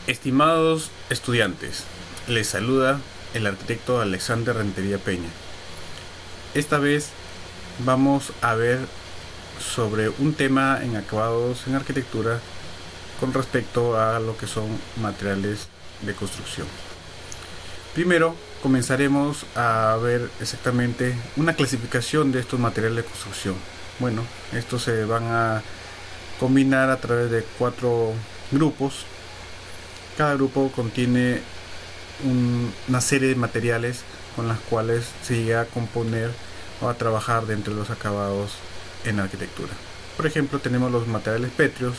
Estimados estudiantes, les saluda el arquitecto Alexander Rentería Peña. Esta vez vamos a ver sobre un tema en acabados en arquitectura con respecto a lo que son materiales de construcción. Primero comenzaremos a ver exactamente una clasificación de estos materiales de construcción. Bueno, estos se van a combinar a través de 4 grupos. Cada grupo contiene una serie de materiales con las cuales se llega a componer o a trabajar dentro de los acabados en arquitectura. Por ejemplo, tenemos los materiales pétreos,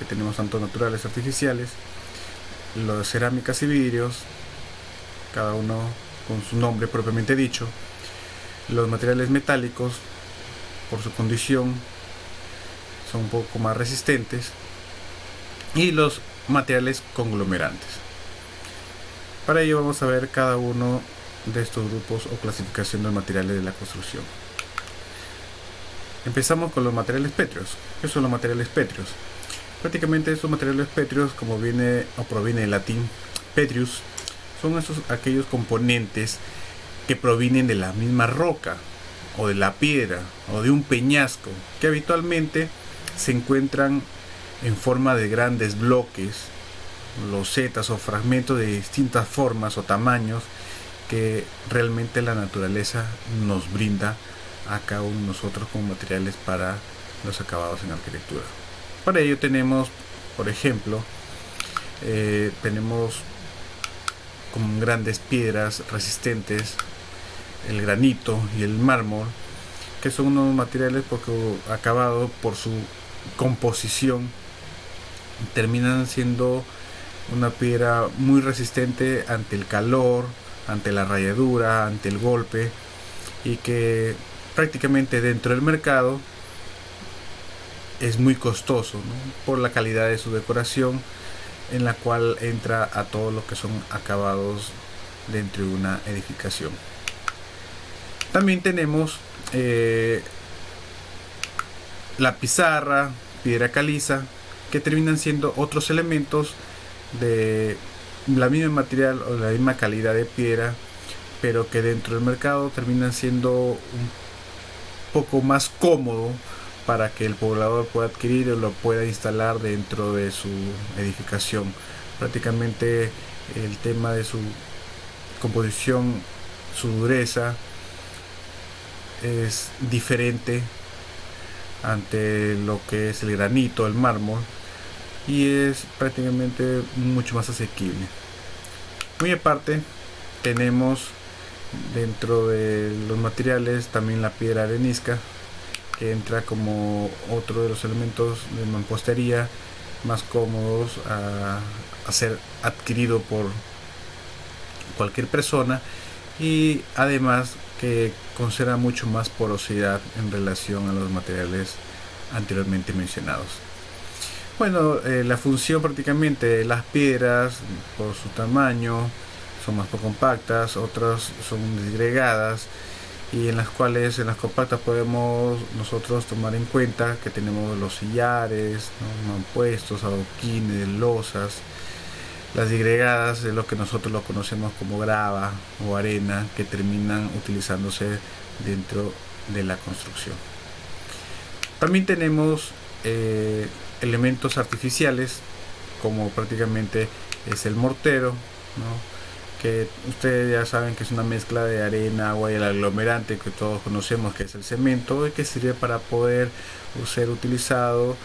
que tenemos tanto naturales artificiales, las cerámicas y vidrios, cada uno con su nombre propiamente dicho, los materiales metálicos, por su condición, son un poco más resistentes, y los materiales conglomerantes. Para ello vamos a ver cada uno de estos grupos o clasificación de materiales de la construcción. Empezamos con los materiales pétreos. ¿Qué son los materiales pétreos? Prácticamente estos materiales pétreos, como viene o proviene del latín petrius, son aquellos componentes que provienen de la misma roca o de la piedra o de un peñasco, que habitualmente se encuentran en forma de grandes bloques, losetas o fragmentos de distintas formas o tamaños que realmente la naturaleza nos brinda a cada uno de nosotros como materiales para los acabados en arquitectura. Para ello tenemos, por ejemplo, tenemos como grandes piedras resistentes, el granito y el mármol, que son unos materiales porque acabado por su composición terminan siendo una piedra muy resistente ante el calor, ante la rayadura, ante el golpe, y que prácticamente dentro del mercado es muy costoso, ¿no? Por la calidad de su decoración, en la cual entra a todo lo que son acabados dentro de una edificación. También tenemos la pizarra, piedra caliza, que terminan siendo otros elementos de la misma material o la misma calidad de piedra, pero que dentro del mercado terminan siendo un poco más cómodo para que el poblador pueda adquirir o lo pueda instalar dentro de su edificación. Prácticamente el tema de su composición, su dureza es diferente ante lo que es el granito, el mármol, y es prácticamente mucho más asequible. Muy aparte tenemos dentro de los materiales también la piedra arenisca, que entra como otro de los elementos de mampostería más cómodos a ser adquirido por cualquier persona, y además que conserva mucho más porosidad en relación a los materiales anteriormente mencionados. Bueno, la función prácticamente de las piedras, por su tamaño, son más compactas, otras son disgregadas, y en las cuales en las compactas podemos nosotros tomar en cuenta que tenemos los sillares, ¿no?, mampuestos, adoquines, losas. Las disgregadas es lo que nosotros lo conocemos como grava o arena, que terminan utilizándose dentro de la construcción. También tenemos elementos artificiales, como prácticamente es el mortero, ¿no?, que ustedes ya saben que es una mezcla de arena, agua y el aglomerante que todos conocemos, que es el cemento, y que sirve para poder ser utilizado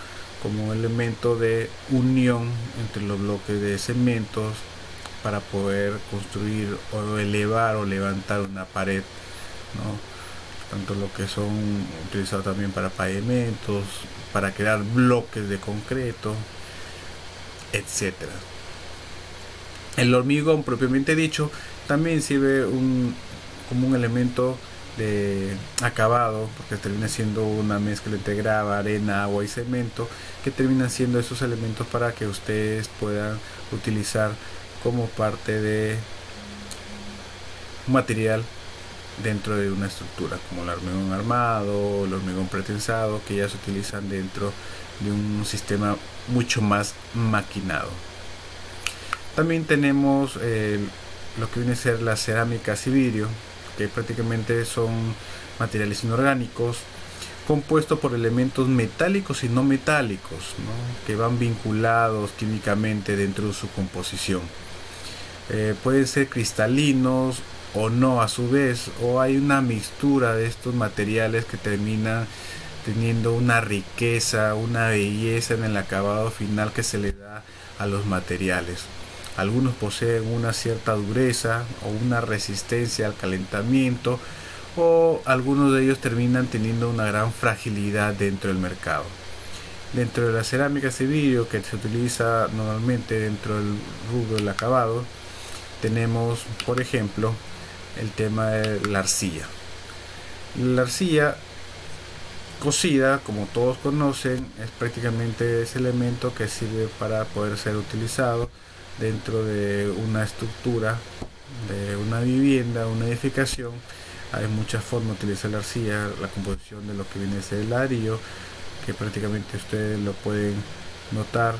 como elemento de unión entre los bloques de cementos para poder construir o elevar o levantar una pared, ¿no? Tanto lo que son utilizados también para pavimentos, para crear bloques de concreto, etcétera. El hormigón propiamente dicho también sirve como un elemento de acabado, porque termina siendo una mezcla entre grava, arena, agua y cemento, que terminan siendo esos elementos para que ustedes puedan utilizar como parte de un material dentro de una estructura, como el hormigón armado, el hormigón pretensado, que ya se utilizan dentro de un sistema mucho más maquinado. También tenemos lo que viene a ser las cerámicas y vidrio, que prácticamente son materiales inorgánicos compuestos por elementos metálicos y no metálicos, ¿no? Que van vinculados químicamente dentro de su composición. Pueden ser cristalinos o no a su vez, o hay una mixtura de estos materiales que terminan teniendo una riqueza, una belleza en el acabado final que se le da a los materiales. Algunos poseen una cierta dureza o una resistencia al calentamiento, o algunos de ellos terminan teniendo una gran fragilidad dentro del mercado. Dentro de las cerámicas de vidrio que se utiliza normalmente dentro del rubro del acabado, tenemos por ejemplo el tema de la arcilla. La arcilla cocida, como todos conocen, es prácticamente ese elemento que sirve para poder ser utilizado dentro de una estructura, de una vivienda, una edificación. Hay muchas formas de utilizar la arcilla, la composición de lo que viene a ser el ladrillo, que prácticamente ustedes lo pueden notar,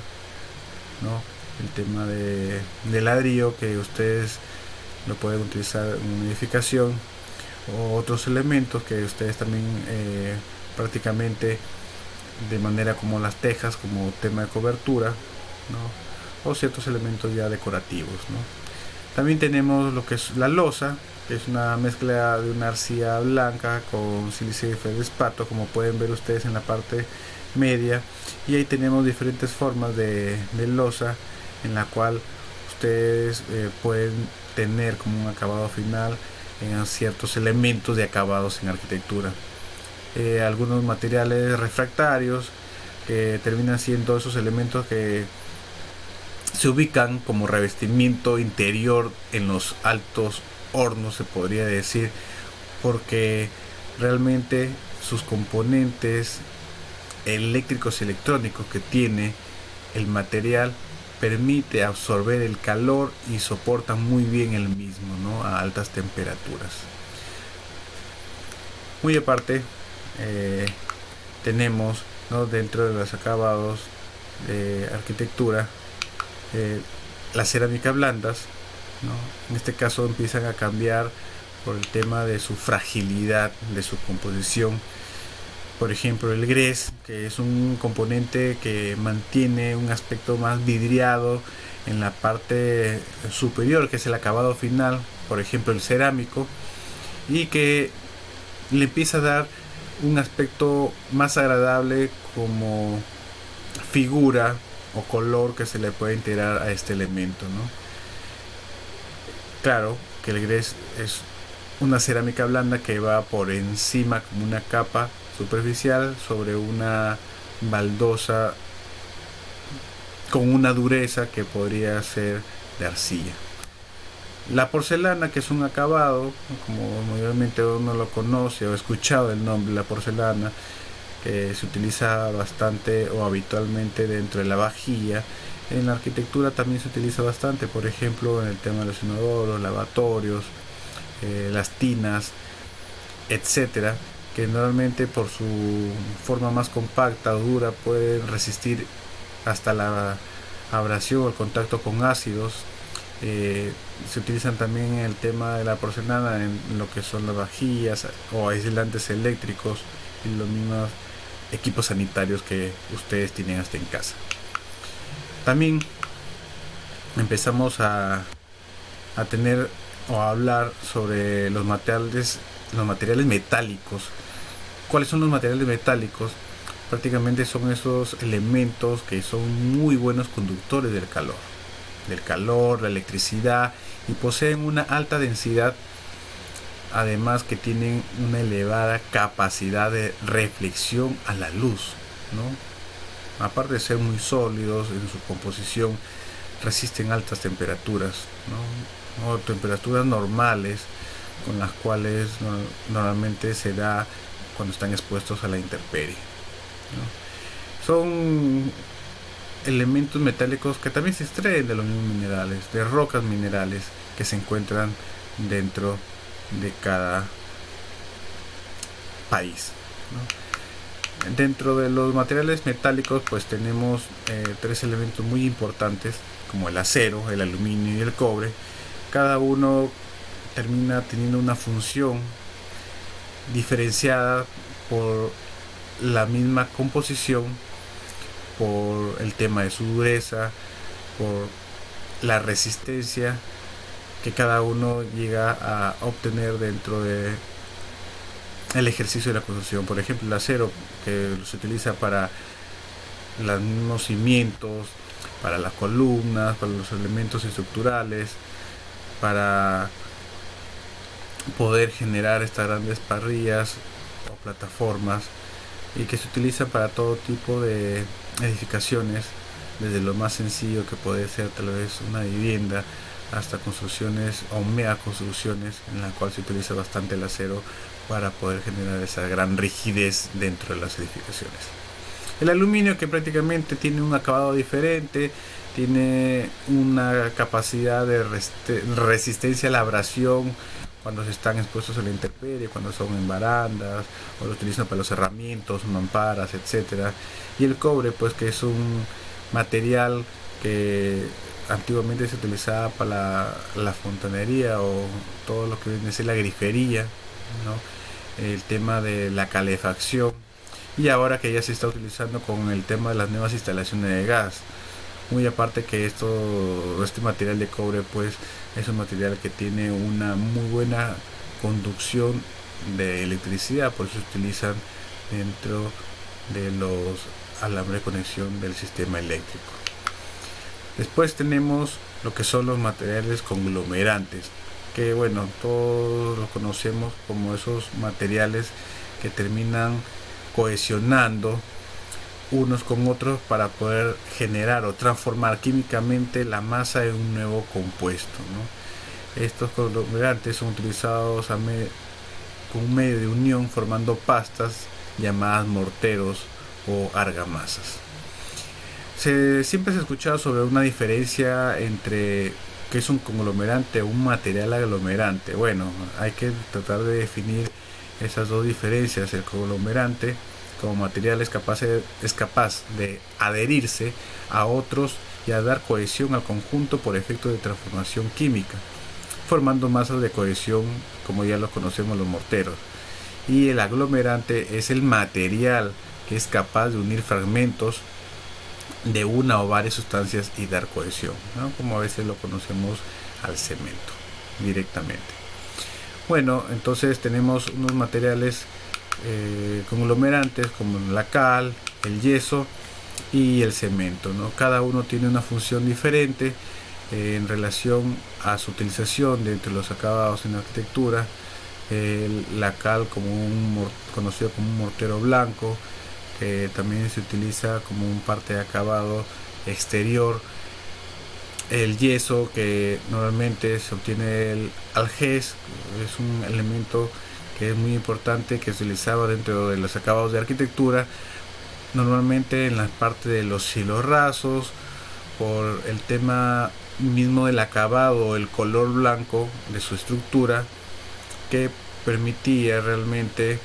¿no? El tema de ladrillo que ustedes lo pueden utilizar en una edificación, o otros elementos que ustedes también prácticamente de manera como las tejas, como tema de cobertura, ¿no? O ciertos elementos ya decorativos, ¿no? También tenemos lo que es la losa, que es una mezcla de una arcilla blanca con sílice de feldespato, como pueden ver ustedes en la parte media, y ahí tenemos diferentes formas de losa en la cual ustedes pueden tener como un acabado final en ciertos elementos de acabados en arquitectura. Algunos materiales refractarios que terminan siendo esos elementos que se ubican como revestimiento interior en los altos hornos, se podría decir, porque realmente sus componentes eléctricos y electrónicos que tiene el material permite absorber el calor y soporta muy bien el mismo, ¿no? A altas temperaturas. Muy aparte, tenemos, ¿no?, dentro de los acabados de arquitectura, las cerámicas blandas, ¿no? En este caso empiezan a cambiar por el tema de su fragilidad, de su composición. Por ejemplo, el grés, que es un componente que mantiene un aspecto más vidriado en la parte superior, que es el acabado final, por ejemplo el cerámico, y que le empieza a dar un aspecto más agradable como figura o color que se le puede integrar a este elemento, ¿no? Claro que el grés es una cerámica blanda que va por encima como una capa superficial sobre una baldosa con una dureza que podría ser de arcilla. La porcelana, que es un acabado, como mayormente uno lo conoce o ha escuchado el nombre, la porcelana, que se utiliza bastante o habitualmente dentro de la vajilla. En la arquitectura también se utiliza bastante, por ejemplo en el tema de los inodoros, lavatorios, las tinas, etcétera, que normalmente por su forma más compacta o dura pueden resistir hasta la abrasión o el contacto con ácidos. Se utilizan también en el tema de la porcelana en lo que son las vajillas o aislantes eléctricos y los mismos equipos sanitarios que ustedes tienen hasta en casa. También empezamos a tener o a hablar sobre los materiales metálicos. ¿Cuáles son los materiales metálicos? Prácticamente son esos elementos que son muy buenos conductores del calor, la electricidad, y poseen una alta densidad, además que tienen una elevada capacidad de reflexión a la luz, ¿no? Aparte de ser muy sólidos en su composición, resisten altas temperaturas, ¿no? O temperaturas normales con las cuales normalmente se da cuando están expuestos a la intemperie, ¿no? Son elementos metálicos que también se extraen de los mismos minerales, de rocas minerales que se encuentran dentro de cada país, ¿no? Dentro de los materiales metálicos pues tenemos tres elementos muy importantes, como el acero, el aluminio y el cobre. Cada uno termina teniendo una función diferenciada por la misma composición, por el tema de su dureza, por la resistencia que cada uno llega a obtener dentro de el ejercicio de la construcción. Por ejemplo, el acero, que se utiliza para los mismos cimientos, para las columnas, para los elementos estructurales, para poder generar estas grandes parrillas o plataformas, y que se utilizan para todo tipo de edificaciones, desde lo más sencillo que puede ser tal vez una vivienda, hasta construcciones o mega construcciones en la cual se utiliza bastante el acero para poder generar esa gran rigidez dentro de las edificaciones. El aluminio, que prácticamente tiene un acabado diferente, tiene una capacidad de resistencia a la abrasión cuando se están expuestos a la intemperie, cuando son en barandas, o lo utilizan para los cerramientos, mamparas, etcétera. Y el cobre, pues, que es un material que antiguamente se utilizaba para la fontanería o todo lo que viene a ser la grifería, ¿no? El tema de la calefacción, y ahora que ya se está utilizando con el tema de las nuevas instalaciones de gas. Muy aparte que este material de cobre pues es un material que tiene una muy buena conducción de electricidad, por eso se utilizan dentro de los alambres de conexión del sistema eléctrico. Después tenemos lo que son los materiales conglomerantes, que bueno, todos los conocemos como esos materiales que terminan cohesionando unos con otros para poder generar o transformar químicamente la masa en un nuevo compuesto, ¿no? Estos conglomerantes son utilizados con un medio de unión, formando pastas llamadas morteros o argamasas. Siempre se ha escuchado sobre una diferencia entre qué es un conglomerante o un material aglomerante. Bueno, hay que tratar de definir esas dos diferencias. El conglomerante como material es capaz de adherirse a otros y a dar cohesión al conjunto por efecto de transformación química, formando masas de cohesión como ya los conocemos los morteros. Y el aglomerante es el material que es capaz de unir fragmentos de una o varias sustancias y dar cohesión, ¿no? Como a veces lo conocemos al cemento directamente. Bueno, entonces tenemos unos materiales conglomerantes como la cal, el yeso y el cemento, ¿no? Cada uno tiene una función diferente en relación a su utilización dentro de los acabados en la arquitectura. La cal conocido como un mortero blanco, que también se utiliza como un parte de acabado exterior. El yeso, que normalmente se obtiene del algés, es un elemento que es muy importante, que se utilizaba dentro de los acabados de arquitectura, normalmente en la parte de los cielos rasos, por el tema mismo del acabado, el color blanco de su estructura, que permitía realmente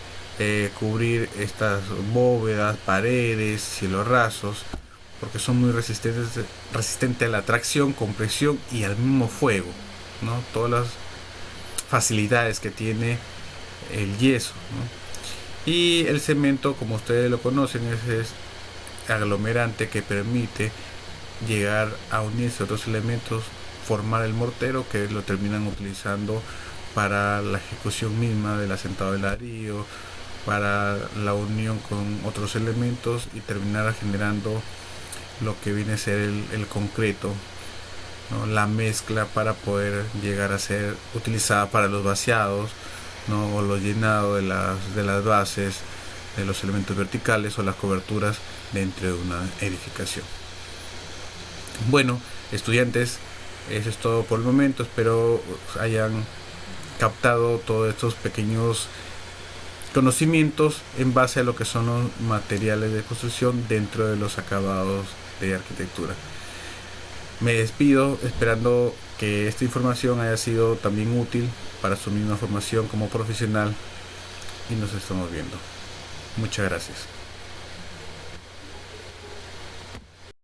cubrir estas bóvedas, paredes, cielos rasos, porque son muy resistentes a la tracción, compresión y al mismo fuego, ¿no? Todas las facilidades que tiene el yeso, ¿no? Y el cemento, como ustedes lo conocen, es aglomerante que permite llegar a unirse a otros elementos, formar el mortero, que lo terminan utilizando para la ejecución misma del asentado de ladrillo, para la unión con otros elementos y terminar generando lo que viene a ser el concreto, ¿no? La mezcla para poder llegar a ser utilizada para los vaciados, ¿no? O los llenados de las bases de los elementos verticales o las coberturas dentro de una edificación. Bueno, estudiantes, eso es todo por el momento. Espero hayan captado todos estos pequeños conocimientos en base a lo que son los materiales de construcción dentro de los acabados de arquitectura. Me despido esperando que esta información haya sido también útil para su misma formación como profesional, y nos estamos viendo. Muchas gracias.